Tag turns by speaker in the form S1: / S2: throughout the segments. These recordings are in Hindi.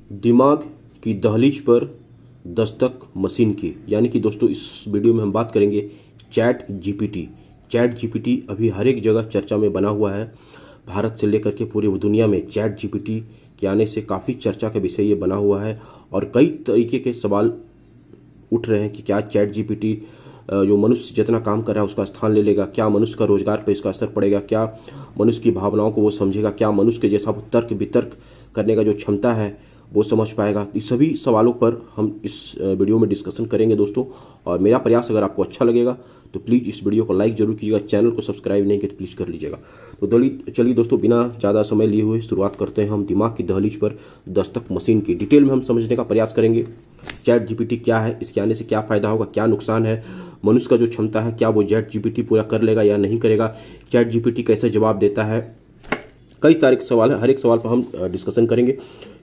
S1: दिमाग की दहलीज पर दस्तक मशीन की, यानी कि दोस्तों इस वीडियो में हम बात करेंगे चैट जीपीटी। चैट जीपीटी अभी हर एक जगह चर्चा में बना हुआ है। भारत से लेकर के पूरी दुनिया में चैट जीपीटी के आने से काफ़ी चर्चा का विषय ये बना हुआ है और कई तरीके के सवाल उठ रहे हैं कि क्या चैट जीपीटी जो मनुष्य जितना काम कर रहा है उसका स्थान ले लेगा, क्या मनुष्य का रोजगार पर इसका असर पड़ेगा, क्या मनुष्य की भावनाओं को वो समझेगा, क्या मनुष्य के जैसा तर्क वितर्क करने का जो क्षमता है वो समझ पाएगा। इस सभी सवालों पर हम इस वीडियो में डिस्कशन करेंगे दोस्तों। और मेरा प्रयास अगर आपको अच्छा लगेगा तो प्लीज़ इस वीडियो को लाइक जरूर कीजिएगा, चैनल को सब्सक्राइब नहीं किया तो प्लीज़ कर लीजिएगा। तो चलिए दोस्तों, बिना ज़्यादा समय लिए हुए शुरुआत करते हैं हम दिमाग की दहलीज पर दस्तक मशीन की। डिटेल में हम समझने का प्रयास करेंगे चैट जीपीटी क्या है, इसके आने से क्या फ़ायदा होगा, क्या नुकसान है, मनुष्य का जो क्षमता है क्या वो चैट जीपीटी पूरा कर लेगा या नहीं करेगा, चैट जीपीटी कैसे जवाब देता है, कई सारे सवाल है। हर एक सवाल पर हम डिस्कशन करेंगे।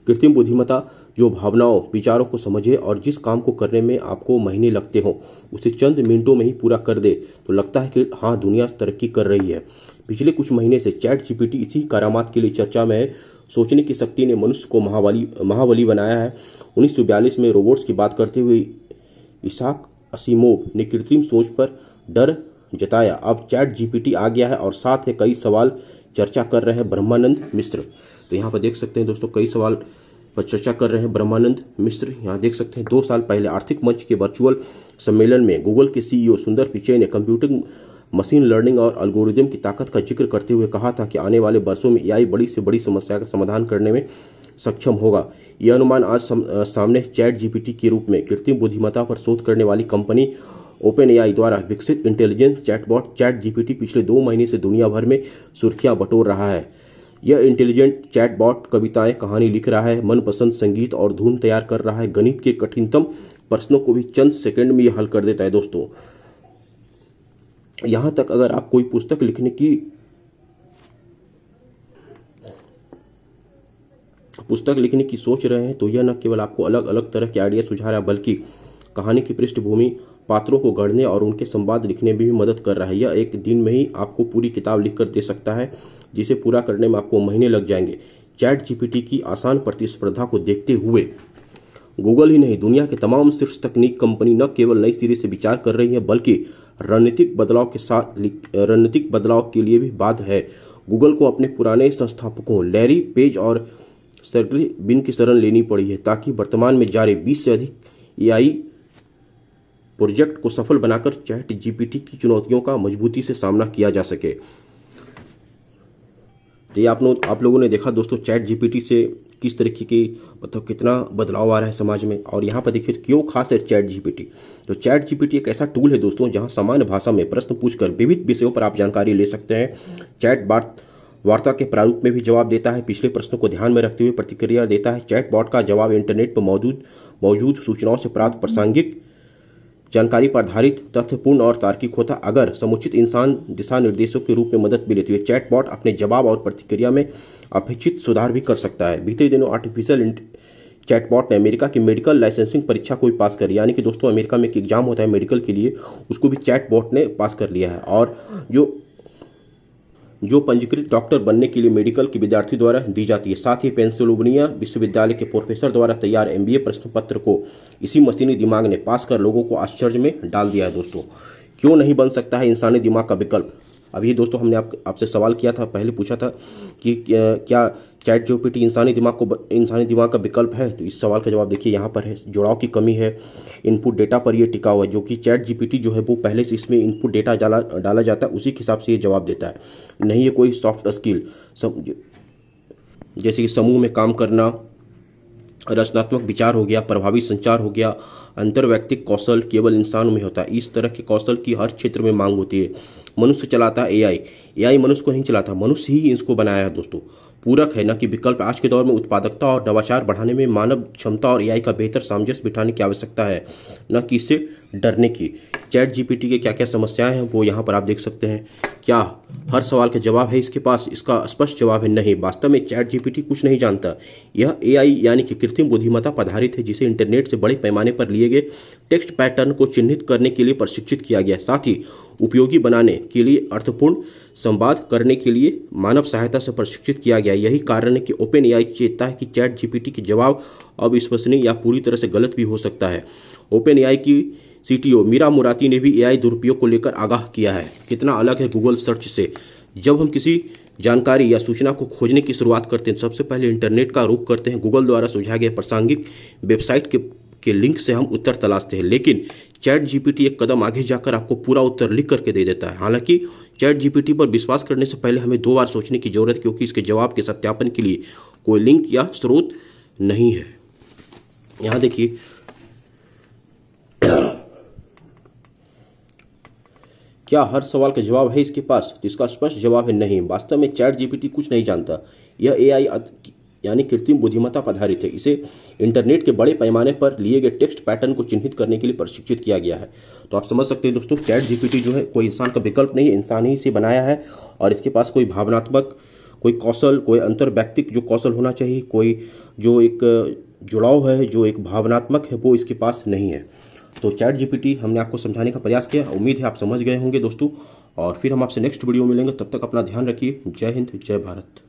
S1: कृत्रिम बुद्धिमत्ता जो भावनाओं विचारों को समझे और जिस काम को करने में आपको महीने लगते हो उसे चंद मिनटों में ही पूरा कर दे तो लगता है कि हाँ, दुनिया तरक्की कर रही है। पिछले कुछ महीने से चैट जीपीटी इसी करामात के लिए चर्चा में है। सोचने की शक्ति ने मनुष्य को महाबली बनाया है। 1942 में रोबोट्स की बात करते हुए इसाक असीमोव ने कृत्रिम सोच पर डर जताया। अब चैट जीपीटी आ गया है और साथ ही कई सवाल चर्चा कर रहे हैं ब्रह्मानंद मिश्र। तो यहाँ पर देख सकते हैं दोस्तों, कई सवाल पर चर्चा कर रहे हैं ब्रह्मानंद मिश्र। यहाँ देख सकते हैं 2 साल पहले आर्थिक मंच के वर्चुअल सम्मेलन में गूगल के सीईओ सुंदर पिचई ने कंप्यूटिंग, मशीन लर्निंग और एल्गोरिदम की ताकत का जिक्र करते हुए कहा था कि आने वाले वर्षों में एआई बड़ी से बड़ी समस्या का समाधान करने में सक्षम होगा। यह अनुमान आज सामने चैट जीपीटी के रूप में कृत्रिम बुद्धिमत्ता पर शोध करने वाली कंपनी ओपन एआई द्वारा विकसित इंटेलिजेंस चैटबॉट चैट जीपीटी पिछले 2 महीने से दुनिया भर में सुर्खियां बटोर रहा है। यह इंटेलिजेंट चैटबॉट कविताएं, कहानी लिख रहा है, मनपसंद संगीत और धुन तैयार कर रहा है, गणित के कठिनतम प्रश्नों को भी चंद सेकंड में यह हल कर देता है दोस्तों। यहां तक अगर आप कोई पुस्तक लिखने की सोच रहे हैं तो यह न केवल आपको अलग अलग तरह के आइडिया सुझा रहा है बल्कि कहानी की पृष्ठभूमि, पात्रों को गढ़ने और उनके संवाद लिखने में भी मदद कर रहा है। यह एक दिन में ही आपको पूरी किताब लिखकर दे सकता है जिसे पूरा करने में आपको महीने लग जाएंगे। चैट जीपीटी की आसान प्रतिस्पर्धा को देखते हुए गूगल ही नहीं, दुनिया के तमाम शीर्ष तकनीक कंपनी न केवल नई सिरे से विचार कर रही है बल्कि रणनीतिक बदलाव के लिए भी बाध्य है। गूगल को अपने पुराने संस्थापकों लैरी पेज और सर्गेई ब्रिन की शरण लेनी पड़ी है ताकि वर्तमान में जारी 20 से अधिक एआई प्रोजेक्ट को सफल बनाकर चैट जीपीटी की चुनौतियों का मजबूती से सामना किया जा सके। तो ये आप लोगों ने देखा दोस्तों चैट जीपीटी से किस तरीके की कितना बदलाव आ रहा है समाज में। और यहाँ पर देखिए क्यों खास है चैट जीपीटी। तो चैट जीपीटी एक ऐसा टूल है दोस्तों जहाँ सामान्य भाषा में प्रश्न पूछकर विविध विषयों पर आप जानकारी ले सकते हैं। चैट वार्ता के प्रारूप में भी जवाब देता है, पिछले प्रश्नों को ध्यान में रखते हुए प्रतिक्रिया देता है। चैटबॉट का जवाब इंटरनेट पर मौजूद सूचनाओं से प्राप्त प्रासंगिक जानकारी पर आधारित, तथ्यपूर्ण और तार्किक होता। अगर समुचित इंसान दिशा निर्देशों के रूप में मदद मिले तो ये चैटबॉट अपने जवाब और प्रतिक्रिया में अपेक्षित सुधार भी कर सकता है। बीते दिनों आर्टिफिशियल चैटबॉट ने अमेरिका की मेडिकल लाइसेंसिंग परीक्षा को भी पास कर लिया, यानी कि दोस्तों अमेरिका में एक एग्जाम होता है मेडिकल के लिए, उसको भी चैटबॉट ने पास कर लिया है। और जो पंजीकृत डॉक्टर बनने के लिए मेडिकल के विद्यार्थी द्वारा दी जाती है। साथ ही पेंसिल्वेनिया विश्वविद्यालय के प्रोफेसर द्वारा तैयार एमबीए प्रश्न पत्र को इसी मशीनी दिमाग ने पास कर लोगों को आश्चर्य में डाल दिया है दोस्तों। क्यों नहीं बन सकता है इंसानी दिमाग का विकल्प? अभी दोस्तों हमने आपसे सवाल किया था, पहले पूछा था कि क्या चैट जीपीटी इंसानी दिमाग का विकल्प है। तो इस सवाल का जवाब देखिए यहाँ पर है, जुड़ाव की कमी है, इनपुट डेटा पर यह टिका हुआ है, जो कि चैट जीपीटी जो है वो पहले से इसमें इनपुट डेटा डाला जाता है, उसी के हिसाब से ये जवाब देता है। नहीं है कोई सॉफ्ट स्किल जैसे कि समूह में काम करना, रचनात्मक विचार हो गया, प्रभावी संचार हो गया, अंतर्वैयक्तिक कौशल केवल इंसानों में होता है। इस तरह के कौशल की हर क्षेत्र में मांग होती है। मनुष्य चलाता है एआई मनुष्य को नहीं चलाता, मनुष्य ही इसको बनाया है दोस्तों। पूरक है न कि विकल्प। आज के दौर में उत्पादकता और नवाचार बढ़ाने में मानव क्षमता और एआई का बेहतर सामंजस्य बिठाने की आवश्यकता है, न कि इससे डरने की। चैट जीपीटी के क्या क्या समस्याएं हैं वो यहाँ पर आप देख सकते हैं। क्या हर सवाल का जवाब है इसके पास? इसका स्पष्ट जवाब है नहीं। वास्तव में चैट जीपीटी कुछ नहीं जानता। यह एआई यानी कि कृत्रिम बुद्धिमत्ता पर आधारित है, जिसे इंटरनेट से बड़े पैमाने पर लिए गए टेक्स्ट पैटर्न को चिन्हित करने के लिए प्रशिक्षित किया गया, साथ ही उपयोगी बनाने के लिए अर्थपूर्ण संवाद करने के लिए मानव सहायता से प्रशिक्षित किया गया। यही कारण है कि ओपन एआई चेतता है कि चैट जीपीटी के जवाब अविश्वसनीय या पूरी तरह से गलत भी हो सकता है। ओपन एआई की सीटीओ मीरा मोराती ने भी एआई दुरुपयोग को लेकर आगाह किया है। कितना अलग है गूगल सर्च से। जब हम किसी जानकारी या सूचना को खोजने की शुरुआत करते हैं, सबसे पहले इंटरनेट का रुख करते हैं। गूगल द्वारा सुझाए गए प्रासंगिक वेबसाइट के लिंक से हम उत्तर तलाशते हैं, लेकिन चैट जीपीटी एक कदम आगे जाकर आपको पूरा उत्तर लिख करके दे देता है। हालांकि चैट जीपीटी पर विश्वास करने से पहले हमें 2 बार सोचने की जरूरत है, क्योंकि इसके जवाब के सत्यापन के लिए कोई लिंक या स्रोत नहीं है। यहां देखिए, क्या हर सवाल का जवाब है इसके पास? तो इसका स्पष्ट जवाब है नहीं। वास्तव में चैट जीपीटी कुछ नहीं जानता। यह एआई यानी कृत्रिम बुद्धिमत्ता पर आधारित है। इसे इंटरनेट के बड़े पैमाने पर लिए गए टेक्स्ट पैटर्न को चिन्हित करने के लिए प्रशिक्षित किया गया है। तो आप समझ सकते हैं दोस्तों, चैट जीपीटी जो है कोई इंसान का विकल्प नहीं है, इंसान ही इसे बनाया है और इसके पास कोई भावनात्मक, कोई कौशल, कोई अंतर व्यक्तिक जो कौशल होना चाहिए, कोई जो एक जुड़ाव है, जो एक भावनात्मक है, वो इसके पास नहीं है। तो चैट जीपीटी हमने आपको समझाने का प्रयास किया। उम्मीद है आप समझ गए होंगे दोस्तों, और फिर हम आपसे नेक्स्ट वीडियो में मिलेंगे। तब तक अपना ध्यान रखिए। जय हिंद, जय भारत।